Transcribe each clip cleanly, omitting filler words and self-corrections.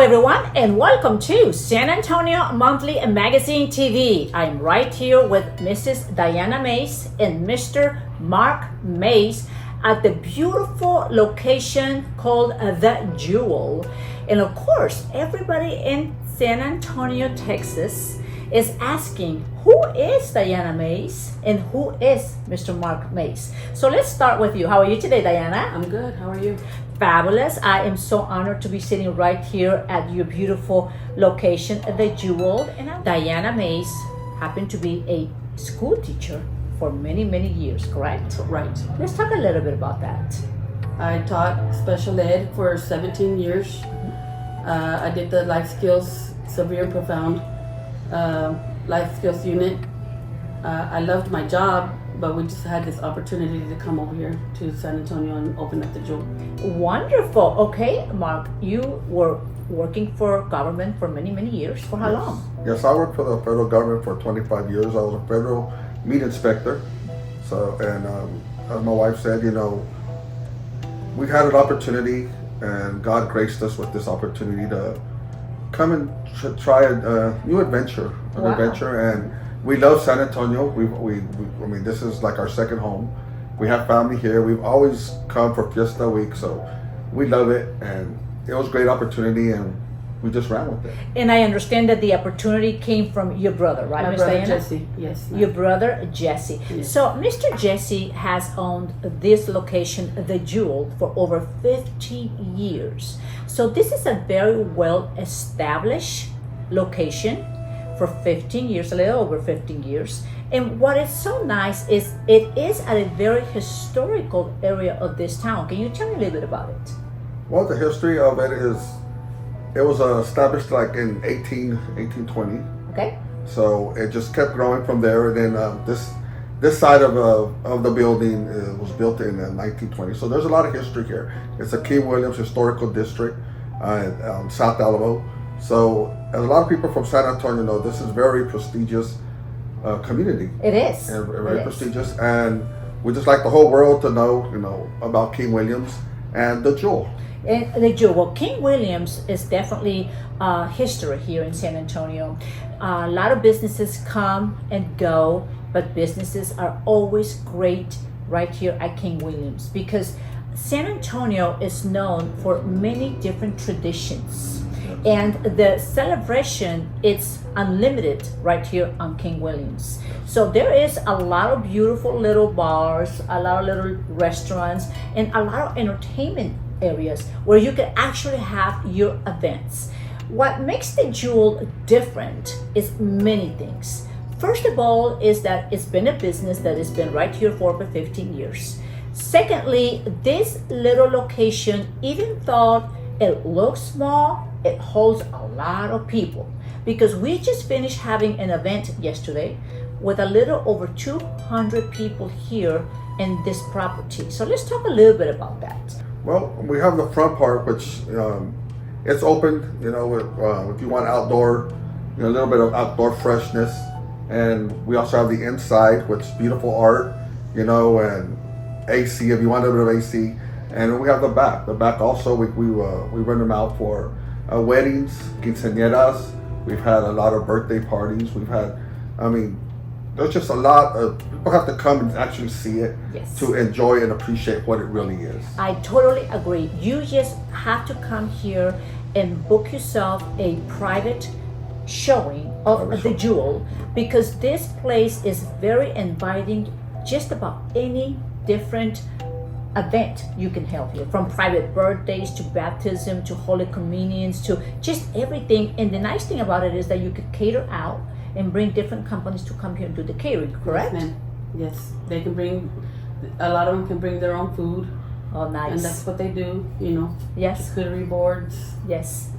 everyone, and welcome to San Antonio Monthly Magazine TV. I'm right here with Mrs. Diana Mays and Mr. Mark Mays at the beautiful location called The Jewel. And of course, everybody in San Antonio, Texas is asking, who is Diana Mays and who is Mr. Mark Mays? So let's start with you. How are you today, Diana? I'm good. How are you? Fabulous. I am so honored to be sitting right here at your beautiful location, The Jewel. And Diana Mays happened to be a school teacher for many, many years, correct? Right. Let's talk a little bit about that. I taught special ed for 17 years. I did the life skills, severe and profound life skills unit. I loved my job, but we just had this opportunity to come over here to San Antonio and open up the Jewel. Wonderful. Okay, Mark, you were working for government for many, many years. For how long? Yes, I worked for the federal government for 25 years. I was a federal meat inspector. So, and as my wife said, you know, we had an opportunity, and God graced us with this opportunity to come and try a new adventure, and we love San Antonio. I mean, this is like our second home. We have family here. We've always come for Fiesta Week, so we love it, and it was a great opportunity, and we just ran with it. And I understand that the opportunity came from your brother, right, My Miss brother Diana? Jesse, yes. Your brother Jesse. Yes. So Mr. Jesse has owned this location, The Jewel, for over 50 years. So this is a very well established location for 15 years, a little over 15 years. And what is so nice is it is at a very historical area of this town. Can you tell me a little bit about it? Well, the history of it is, it was established like in 1820. Okay. So it just kept growing from there. And then this side of the building was built in 1920. So there's a lot of history here. It's a King Williams Historical District, South Alamo. So as a lot of people from San Antonio know, this is very prestigious community. It is. And very prestigious. And we just like the whole world to know, you know, about King Williams and the Jewel. And The Jewel. Well, King Williams is definitely history here in San Antonio. A lot of businesses come and go, but businesses are always great right here at King Williams, because San Antonio is known for many different traditions. And the celebration, it's unlimited right here on King Williams. So there is a lot of beautiful little bars, a lot of little restaurants, and a lot of entertainment areas where you can actually have your events. What makes the Jewel different is many things. First of all is that it's been a business that has been right here for over 15 years. Secondly, this little location, even though it looks small, it holds a lot of people, because we just finished having an event yesterday with a little over 200 people here in this property. So let's talk a little bit about that. Well, we have the front part, which it's open, you know, if you want outdoor, you know, a little bit of outdoor freshness. And we also have the inside, which is beautiful art, you know, and AC, if you want a little bit of AC. And we have the back. The back also, we rent them out for weddings, quinceañeras. We've had a lot of birthday parties. We've had, I mean, there's just a lot of, people have to come and actually see it to enjoy and appreciate what it really is. I totally agree. You just have to come here and book yourself a private showing of The Jewel, because this place is very inviting. Just about any different event you can have here, from private birthdays to baptism to holy communions to just everything. And the nice thing about it is that you could cater out and bring different companies to come here and do the catering, correct? Yes, ma'am. Yes, they can bring, a lot of them can bring their own food. Oh, nice. And that's what they do, you know. Yes. Charcuterie boards. Yes.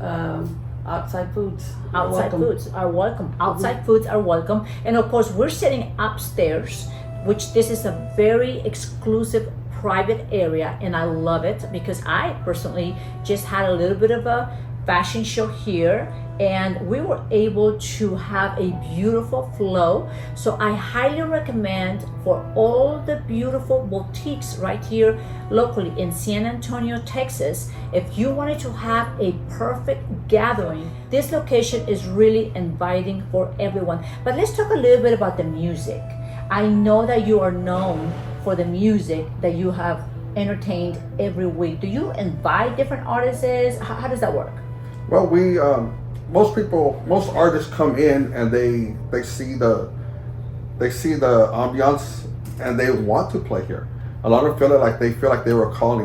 Outside foods. Outside foods are welcome. Outside foods are welcome. And of course, we're sitting upstairs, which this is a very exclusive private area, and I love it because I personally just had a little bit of a fashion show here, and we were able to have a beautiful flow. So I highly recommend for all the beautiful boutiques right here locally in San Antonio, Texas, if you wanted to have a perfect gathering, this location is really inviting for everyone. But let's talk a little bit about the music. I know that you are known for the music that you have entertained every week. Do you invite different artists? How does that work? Well, we most artists come in and they see the ambiance and they want to play here. A lot of them feel like they were called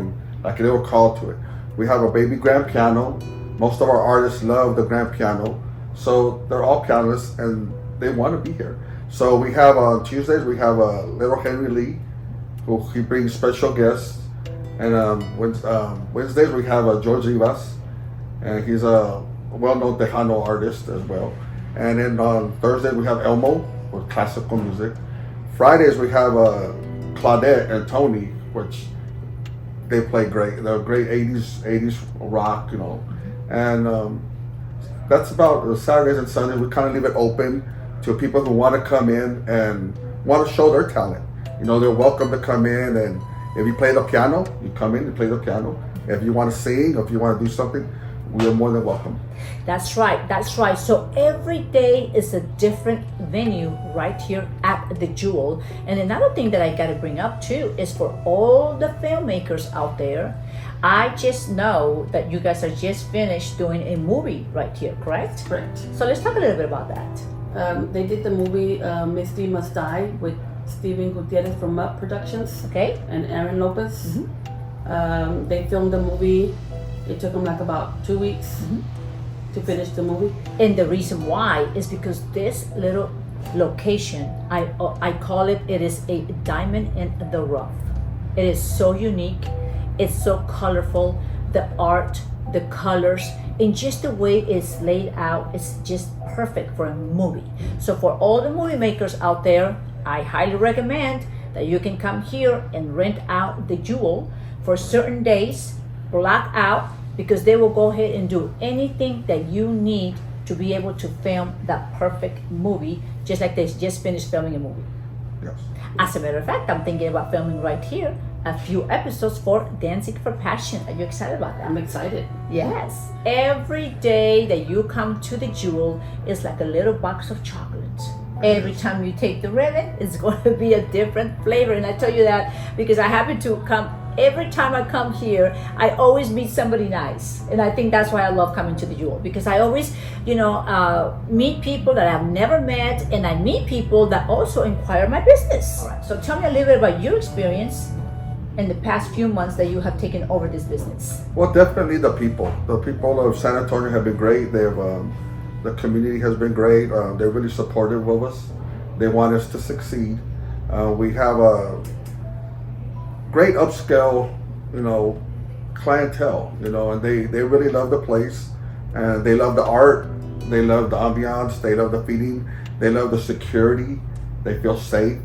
to it. We have a baby grand piano. Most of our artists love the grand piano, so they're all pianists and they want to be here. So we have on Tuesdays we have a little Henry Lee, who he brings special guests, and Wednesdays we have a George Rivas, and he's a well-known Tejano artist as well. And then on Thursday we have Elmo with classical music. Fridays we have Claudette and Tony, which they play great. They're great 80s rock, you know. And that's about Saturdays and Sundays. We kind of leave it open to people who want to come in and want to show their talent. You know, they're welcome to come in, and if you play the piano, you come in and play the piano. If you want to sing, if you want to do something, we are more than welcome. That's right. That's right. So every day is a different venue right here at the Jewel. And another thing that I got to bring up too is for all the filmmakers out there, I just know that you guys are just finished doing a movie right here, correct? Correct. So let's talk a little bit about that. They did the movie Misty Must Die with Steven Gutierrez from Up Productions. Okay. And Aaron Lopez. They filmed the movie. It took them like about 2 weeks to finish the movie. And the reason why is because this little location, I call it is a diamond in the rough. It is so unique. It's so colorful. The art, the colors, and just the way it's laid out, it's just perfect for a movie. So for all the movie makers out there, I highly recommend that you can come here and rent out the Jewel for certain days, block out, because they will go ahead and do anything that you need to be able to film that perfect movie, just like they just finished filming a movie. Yes. As a matter of fact, I'm thinking about filming right here a few episodes for Dancing for Passion. Are you excited about that? I'm excited. Yes. Every day that you come to the Jewel is like a little box of chocolates. Every time you take the ribbon, it's going to be a different flavor. And I tell you that because I happen to come, every time I come here, I always meet somebody nice. And I think that's why I love coming to the Jewel, because I always, meet people that I've never met, and I meet people that also inquire my business. All right. So tell me a little bit about your experience in the past few months that you have taken over this business. Well, definitely the people. The people of San Antonio have been great. They've the community has been great. They're really supportive of us. They want us to succeed. We have a great upscale, clientele, and they really love the place, and they love the art, they love the ambiance, they love the feeding, they love the security, they feel safe,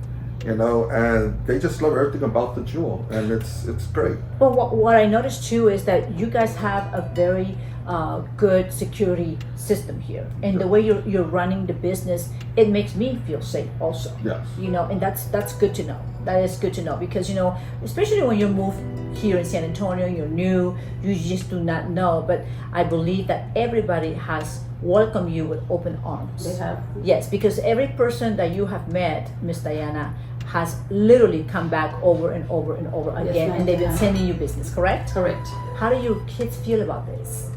and they just love everything about the Jewel, and it's great. Well, what I noticed too is that you guys have a very good security system here, and the way you're running the business, it makes me feel safe also. Yes. And that's good to know. That is good to know, because especially when you move here in San Antonio, you're new, you just do not know. But I believe that everybody has welcomed you with open arms. They have. Yes, because every person that you have met, Miss Diana, has literally come back over and over and over again, ma'am. and they've been sending you business, correct? Correct. How do your kids feel about this?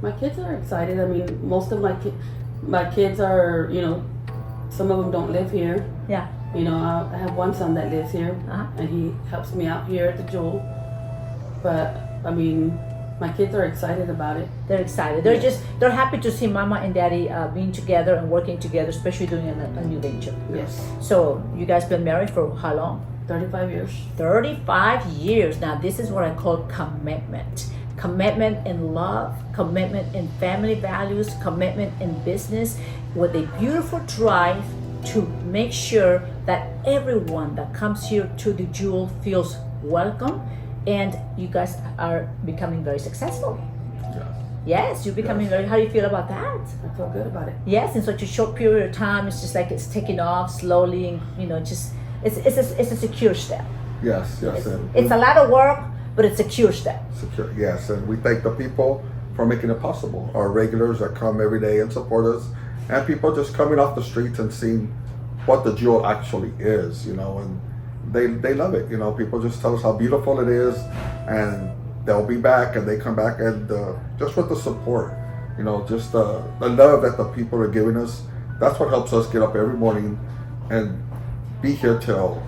My kids are excited. I mean, most of my kids are, some of them don't live here. Yeah. I have one son that lives here, Uh-huh. and he helps me out here at the Jewel. But I mean, my kids are excited about it. They're excited. They're happy to see Mama and Daddy being together and working together, especially doing a new venture. Yes. So you guys been married for how long? 35 years. 35 years. Now this is what I call commitment. Commitment in love, commitment in family values, commitment in business, with a beautiful drive to make sure that everyone that comes here to the Jewel feels welcome, and you guys are becoming very successful. Yes. Yes, you're becoming Yes. very. How do you feel about that? I feel good about it. Yes, in such a short period of time, it's just like it's taking off slowly, and just it's a secure step. Yes, yes. And It's a lot of work, but it's a secure step. secure. Yes, and we thank the people for making it possible. Our regulars that come every day and support us, and people just coming off the streets and seeing what the jewel actually is, and they love it. People just tell us how beautiful it is, and they'll be back, and they come back, and just with the support, just the love that the people are giving us. That's what helps us get up every morning and be here till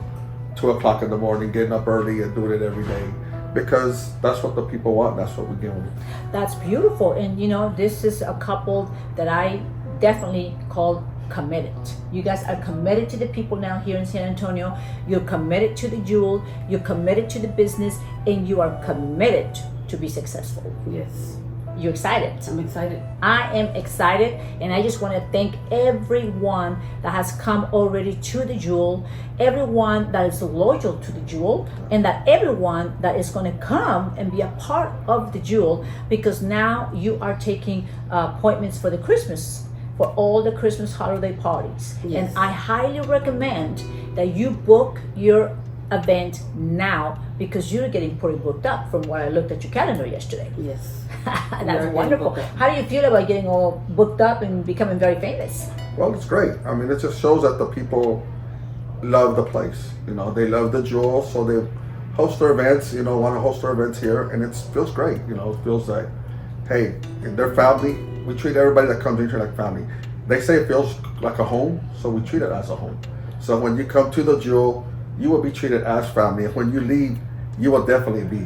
2 o'clock in the morning, getting up early and doing it every day, because that's what the people want. That's what we give them. That's beautiful, and this is a couple that I definitely call committed. You guys are committed to the people now here in San Antonio. You're committed to the jewel. You're committed to the business, and you are committed to be successful. Yes. You're excited. I'm excited. I am excited, and I just want to thank everyone that has come already to the jewel, everyone that is loyal to the jewel, and that everyone that is going to come and be a part of the jewel, because now you are taking appointments for the Christmas, for all the Christmas holiday parties. Yes. And I highly recommend that you book your event now, because you're getting pretty booked up from what I looked at your calendar yesterday. Yes. That's getting wonderful. booked up. How do you feel about getting all booked up and becoming very famous? Well, it's great. I mean, it just shows that the people love the place. They love the jewel, so they host their events. Want to host their events here, and it feels great. It feels like, hey, in their family, we treat everybody that comes in here like family. They say it feels like a home, so we treat it as a home. So when you come to the jewel, you will be treated as family. And when you leave, you will definitely be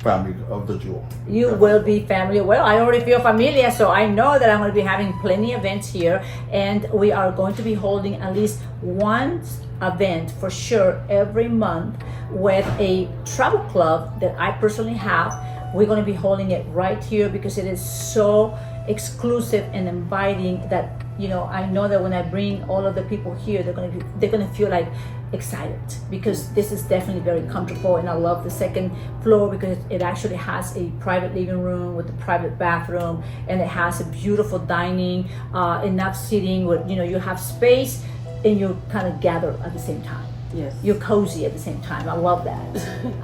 family of the jewel. You Definitely. will be family. Well, I already feel familiar, so I know that I'm going to be having plenty of events here, and we are going to be holding at least one event for sure every month with a travel club that I personally have. We're going to be holding it right here because it is so exclusive and inviting that I know that when I bring all of the people here, they're going to feel like excited, because this is definitely very comfortable, and I love the second floor because it actually has a private living room with a private bathroom, and it has a beautiful dining, enough seating where you have space and you kind of gather at the same time. Yes. You're cozy at the same time. I love that.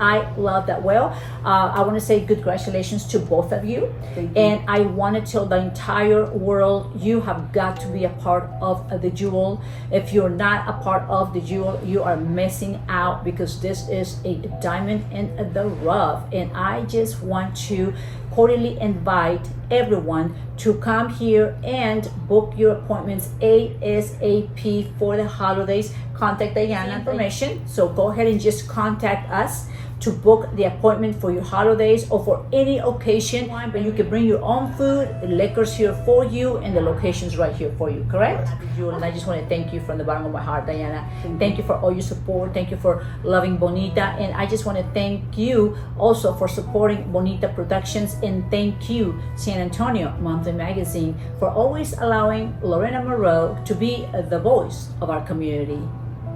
I love that. Well, I want to say congratulations to both of you. Thank you. And I want to tell the entire world, you have got to be a part of the jewel. If you're not a part of the jewel, you are missing out, because this is a diamond in the rough. And I just want to cordially invite everyone to come here and book your appointments ASAP for the holidays. Contact Diana information, so go ahead and just contact us to book the appointment for your holidays or for any occasion. But you can bring your own food, the liquor's here for you, and the location's right here for you, correct? And I just want to thank you from the bottom of my heart, Diana. Thank you for all your support. Thank you for loving Bonita, and I just want to thank you also for supporting Bonita Productions, and thank you, San Antonio Monthly Magazine, for always allowing Lorena Moreau to be the voice of our community.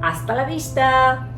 Hasta la vista!